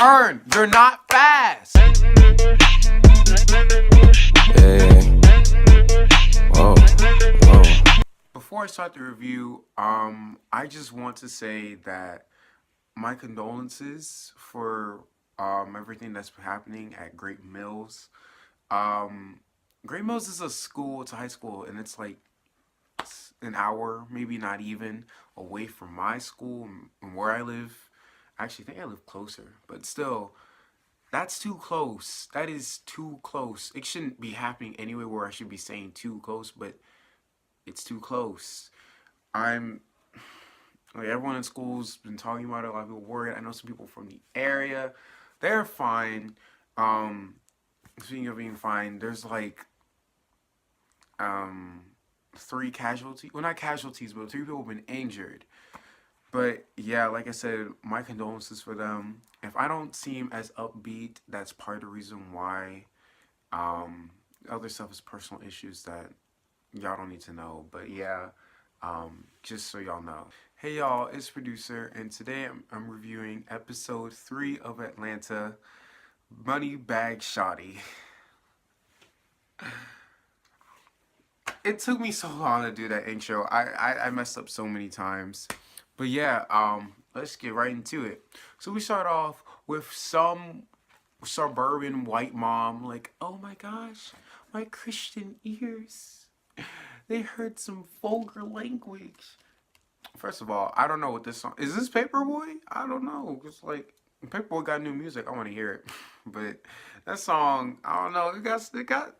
Earn, you're not fast. Hey, whoa, whoa. Before I start the review, I just want to say that my condolences for everything that's happening at Great Mills. Um, Great Mills is a school, it's a high school, and it's like an hour, maybe not even, away from my school and where I live. Actually, I think I live closer, but still, that's too close. That is too close. It shouldn't be happening anywhere where I should be saying too close, but it's too close. I'm like everyone in school's been talking about it. A lot of people worried. I know some people from the area. They're fine. Um, Speaking of being fine, there's like um three casualties. Well, not casualties, but three people have been injured. But yeah, like I said, my condolences for them. If I don't seem as upbeat, that's part of the reason why. Um, Other stuff is personal issues that y'all don't need to know. But yeah, just so y'all know. Hey y'all, it's producer, and today I'm reviewing episode 3 of Atlanta, Money Bag Shawty. It took me so long to do that intro. I messed up so many times. But yeah, let's get right into it. So we start off with some suburban white mom, like, oh my gosh, my Christian ears. They heard some vulgar language. First of all, I don't know what this song is. This Paperboy? I don't know. It's like Paperboy got new music. I want to hear it, but that song, I don't know. It got.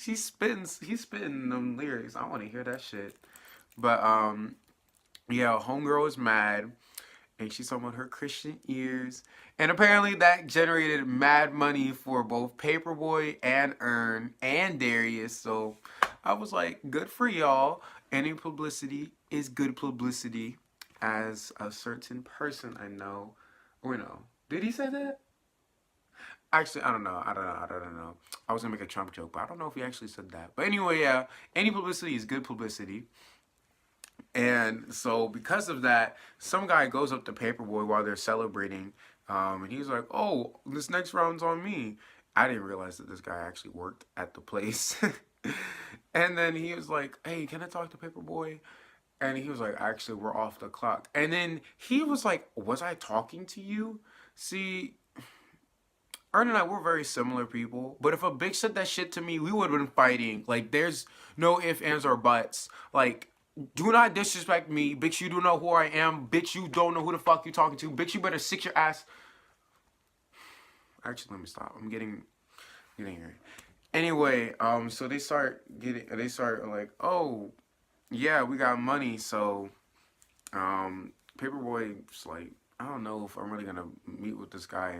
He's spitting them lyrics. I want to hear that shit. But yeah, homegirl is mad, and she's talking about her Christian ears, and apparently that generated mad money for both Paperboy and Earn and Darius. So I was like, good for y'all. Any publicity is good publicity, as a certain person I know. Or no, did he say that? Actually, I don't know. I don't know. I was gonna make a Trump joke, but I don't know if he actually said that. But anyway, yeah, any publicity is good publicity. And so because of that, some guy goes up to Paperboy while they're celebrating, and he's like, "Oh, this next round's on me." I didn't realize that this guy actually worked at the place. And then he was like, "Hey, can I talk to Paperboy?" And he was like, "Actually, we're off the clock." And then he was like, "Was I talking to you?" See, Ern and I, we're very similar people. But if a bitch said that shit to me, we would have been fighting. Like, there's no ifs, ands, or buts. Like, do not disrespect me. Bitch, you don't know who I am. Bitch, you don't know who the fuck you talking to. Bitch, you better sit your ass. Actually, let me stop. I'm getting here. Anyway, so they start like, oh, yeah, we got money. So, Paperboy's like, I don't know if I'm really gonna meet with this guy.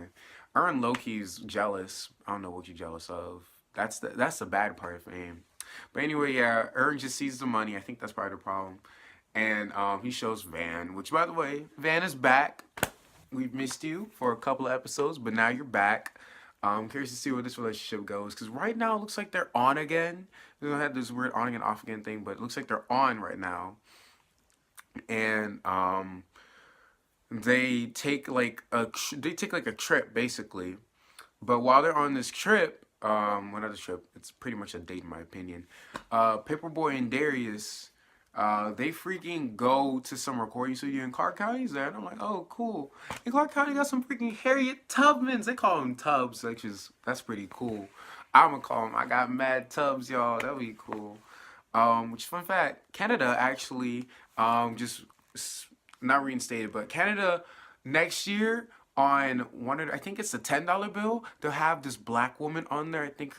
Aaron Loki's jealous. I don't know what you're jealous of. That's the bad part of fame. But anyway, yeah, Aaron just sees the money. I think that's part of the problem. And he shows Van, which by the way, Van is back. We've missed you for a couple of episodes, but now you're back. I'm curious to see where this relationship goes, because right now it looks like they're on again. They had this weird on again, off again thing, but it looks like they're on right now. And they take like a trip basically, but while they're on this trip, well, not a trip, it's pretty much a date in my opinion. Paperboy and Darius, they freaking go to some recording studio in Clark County's there, and I'm like, oh cool. In Clark County got some freaking Harriet Tubmans. They call them Tubs, that's pretty cool. I'm gonna call them. I got mad Tubs, y'all. That'd be cool. Which fun fact, Canada actually just not reinstated, but Canada next year on I think it's a $10 bill, they'll have this black woman on there. I think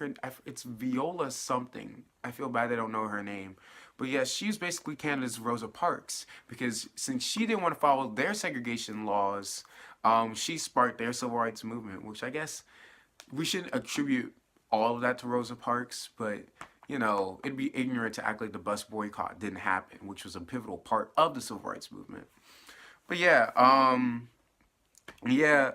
it's Viola something. I feel bad they don't know her name. But yeah, she's basically Canada's Rosa Parks, because since she didn't want to follow their segregation laws, she sparked their civil rights movement, which I guess we shouldn't attribute all of that to Rosa Parks, but you know, it'd be ignorant to act like the bus boycott didn't happen, which was a pivotal part of the civil rights movement. But yeah, yeah,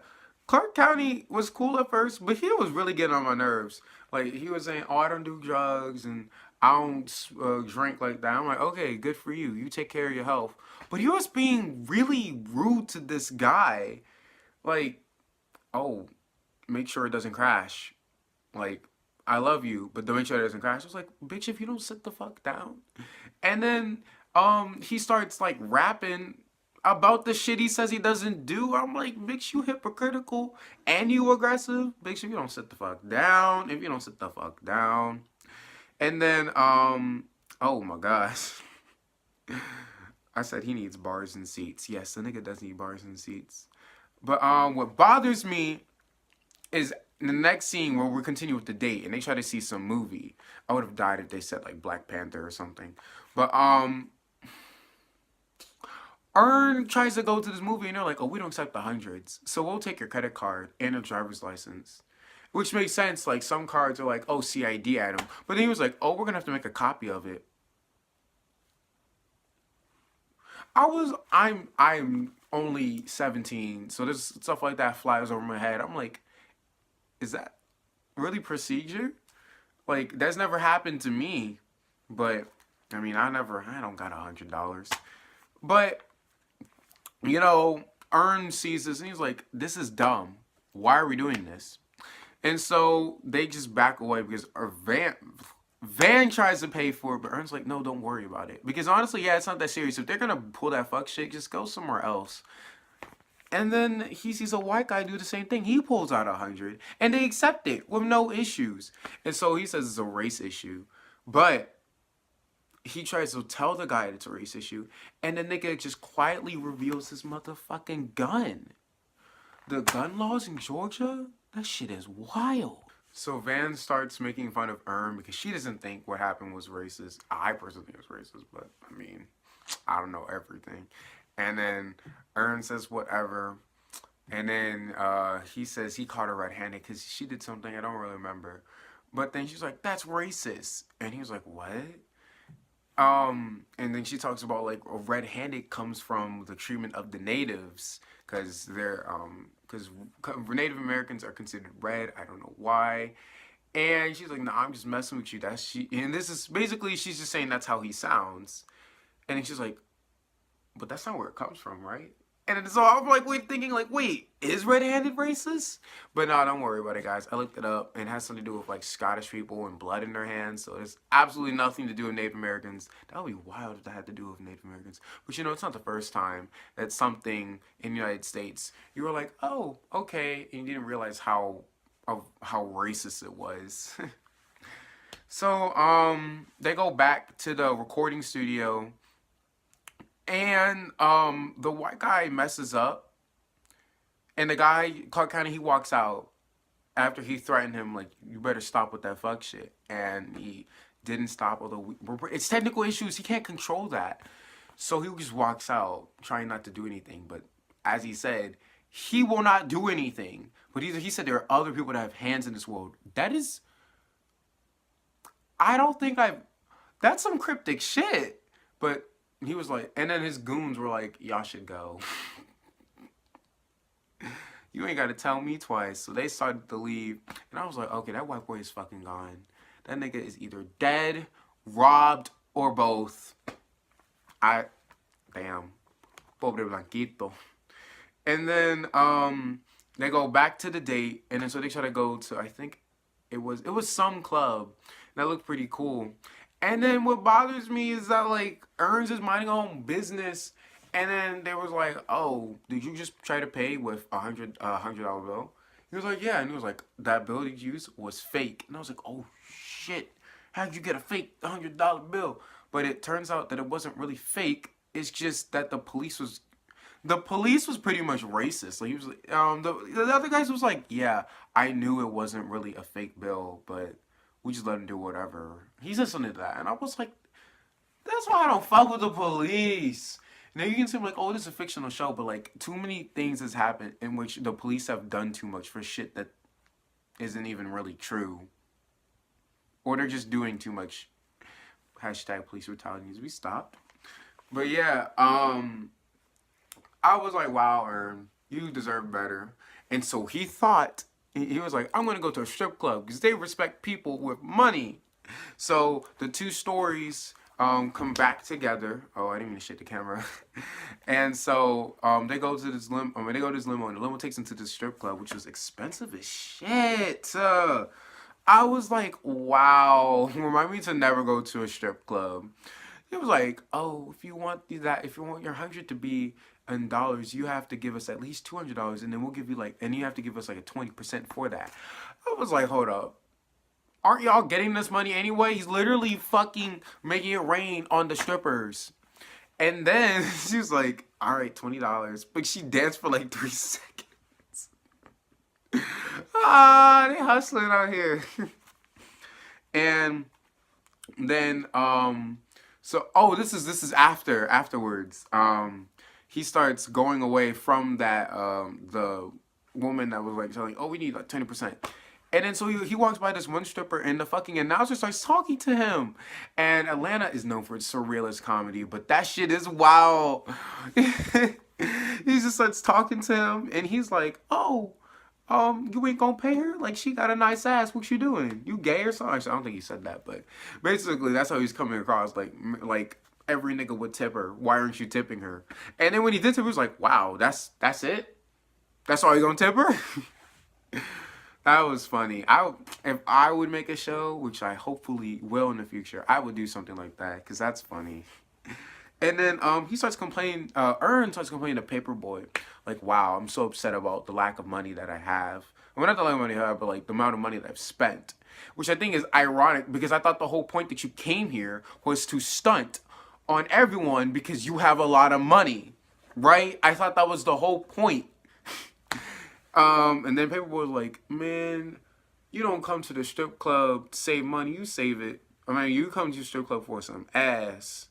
Clark County was cool at first, but he was really getting on my nerves. Like, he was saying, "Oh, I don't do drugs and I don't drink like that." I'm like, okay, good for you. You take care of your health. But he was being really rude to this guy. Like, oh, make sure it doesn't crash. Like, I love you, but don't make sure it doesn't crash. I was like, bitch, if you don't sit the fuck down. And then he starts like rapping about the shit he says he doesn't do. I'm like, bitch, you hypocritical and you aggressive. Bitch, if you don't sit the fuck down, if you don't sit the fuck down. And then oh my gosh. I said he needs bars and seats. Yes, the nigga does need bars and seats. But what bothers me is the next scene where we continue with the date and they try to see some movie. I would have died if they said like Black Panther or something. But Earn tries to go to this movie and they're like, oh, we don't accept the hundreds. So we'll take your credit card and a driver's license. Which makes sense. Like some cards are like, oh, CID item. But then he was like, oh, we're gonna have to make a copy of it. I'm only 17, so this stuff like that flies over my head. I'm like, is that really procedure? Like, that's never happened to me. But I mean, I don't got $100. But you know, Earn sees this and he's like, this is dumb. Why are we doing this? And so they just back away because our Van tries to pay for it, but Earn's like, no, don't worry about it. Because honestly, yeah, it's not that serious. If they're gonna pull that fuck shit, just go somewhere else. And then he sees a white guy do the same thing. He pulls out 100, and they accept it with no issues. And so he says it's a race issue, but he tries to tell the guy it's a race issue, and the nigga just quietly reveals his motherfucking gun. The gun laws in Georgia, that shit is wild. So Van starts making fun of Earn because she doesn't think what happened was racist. I personally think it was racist, but I mean, I don't know everything. And then Earn says whatever. And then he says he caught her red-handed because she did something I don't really remember. But then she's like, that's racist. And he was like, what? And then she talks about like red-handed comes from the treatment of the natives because because Native Americans are considered red. I don't know why. And she's like, no, I'm just messing with you. That's she. And this is basically she's just saying that's how he sounds. And then she's like, but that's not where it comes from, right? And so I'm like, wait, is red-handed racist? But no, don't worry about it, guys. I looked it up, and it has something to do with like Scottish people and blood in their hands. So there's absolutely nothing to do with Native Americans. That would be wild if that had to do with Native Americans. But you know, it's not the first time that something in the United States you were like, oh, okay, and you didn't realize how racist it was. So they go back to the recording studio. And the white guy messes up, and the guy, Clark County, he walks out after he threatened him, like, you better stop with that fuck shit. And he didn't stop, although it's technical issues. He can't control that. So he just walks out, trying not to do anything. But as he said, he will not do anything. But he said there are other people that have hands in this world. That is, I don't think that's some cryptic shit. But he was like, and then his goons were like, y'all should go. You ain't got to tell me twice. So they started to leave. And I was like, okay, that white boy is fucking gone. That nigga is either dead, robbed, or both. Damn. Pobre Blanquito. And then they go back to the date. And then so they try to go to, I think it was some club. That looked pretty cool. And then what bothers me is that, like, Earns is minding her own business. And then they was like, oh, did you just try to pay with $100 bill? He was like, yeah. And he was like, that bill you used was fake. And I was like, oh, shit. How'd you get a fake $100 bill? But it turns out that it wasn't really fake. It's just that the police was pretty much racist. Like, he was like, the other guys was like, yeah, I knew it wasn't really a fake bill, but we just let him do whatever. He said something to that. And I was like, that's why I don't fuck with the police. Now you can say like, oh, this is a fictional show, but like too many things has happened in which the police have done too much for shit that isn't even really true. Or they're just doing too much. Hashtag police brutality needs to be stopped. But yeah, I was like, wow, Earn, you deserve better. And so he thought, he was like, I'm going to go to a strip club because they respect people with money. So the two stories come back together. Oh, I didn't mean to shake the camera. And so they go to this limo. They go to this limo, and the limo takes them to this strip club, which was expensive as shit. I was like, wow. Remind me to never go to a strip club. It was like, oh, if you want your 100 to be in dollars, you have to give us at least $200, and then we'll give you like, and you have to give us like a 20% for that. I was like, hold up. Aren't y'all getting this money anyway? He's literally fucking making it rain on the strippers. And then she was like, all right, $20. But she danced for like 3 seconds. Ah, they hustling out here. And then this is afterwards. He starts going away from that the woman that was like telling, oh, we need like 20%. And then so he walks by this one stripper, and the fucking announcer starts talking to him. And Atlanta is known for its surrealist comedy, but that shit is wild. He just starts talking to him, and he's like, oh, you ain't gonna pay her? Like, she got a nice ass. What you doing? You gay or something? Actually, I don't think he said that, but basically that's how he's coming across. Like every nigga would tip her. Why aren't you tipping her? And then when he did tip her, he was like, wow, that's it? That's all you gonna tip her? That was funny. If I would make a show, which I hopefully will in the future, I would do something like that, because that's funny. And then he starts complaining, Earn starts complaining to Paperboy, like, wow, I'm so upset about the lack of money that I have. Well, not the lack of money I have, but like the amount of money that I've spent. Which I think is ironic, because I thought the whole point that you came here was to stunt on everyone because you have a lot of money, right? I thought that was the whole point. And then Paperboy was like, man, you don't come to the strip club to save money, you save it. I mean, you come to the strip club for some ass.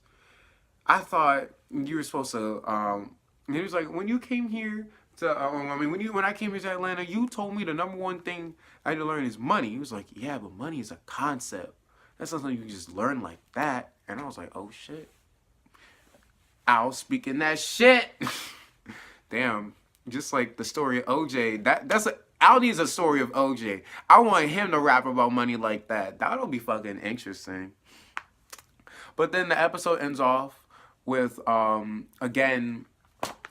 I thought you were supposed to, and he was like, when you came here to, when I came here to Atlanta, you told me the number one thing I had to learn is money. He was like, yeah, but money is a concept. That's not something you can just learn like that. And I was like, oh shit. I was speaking that shit. Damn. Just like the story of OJ. Aldi is a story of OJ. I want him to rap about money like that. That'll be fucking interesting. But then the episode ends off with, again,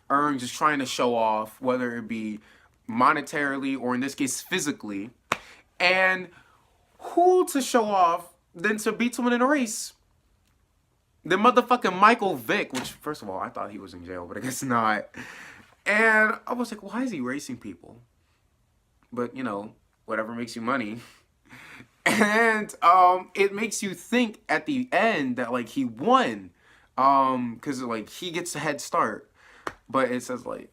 Earn just trying to show off, whether it be monetarily or in this case physically. And who to show off than to beat someone in a race? The motherfucking Michael Vick, which, first of all, I thought he was in jail, but I guess not. And I was like, why is he racing people? But, you know, whatever makes you money. And it makes you think at the end that, like, he won. Because, like, he gets a head start. But it says, like,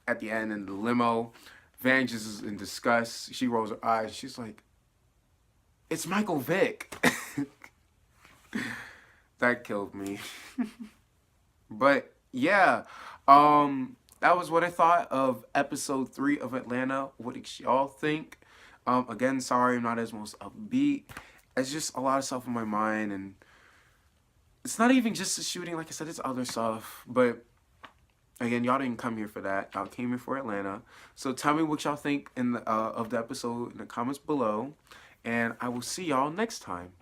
at the end in the limo, Van just is in disgust. She rolls her eyes. She's like, it's Michael Vick. That killed me. But, yeah. That was what I thought of episode 3 of Atlanta. What did y'all think? Again, sorry I'm not as most upbeat. It's just a lot of stuff in my mind, and it's not even just the shooting. Like I said, it's other stuff. But again, y'all didn't come here for that. Y'all came here for Atlanta. So tell me what y'all think of the episode in the comments below, and I will see y'all next time.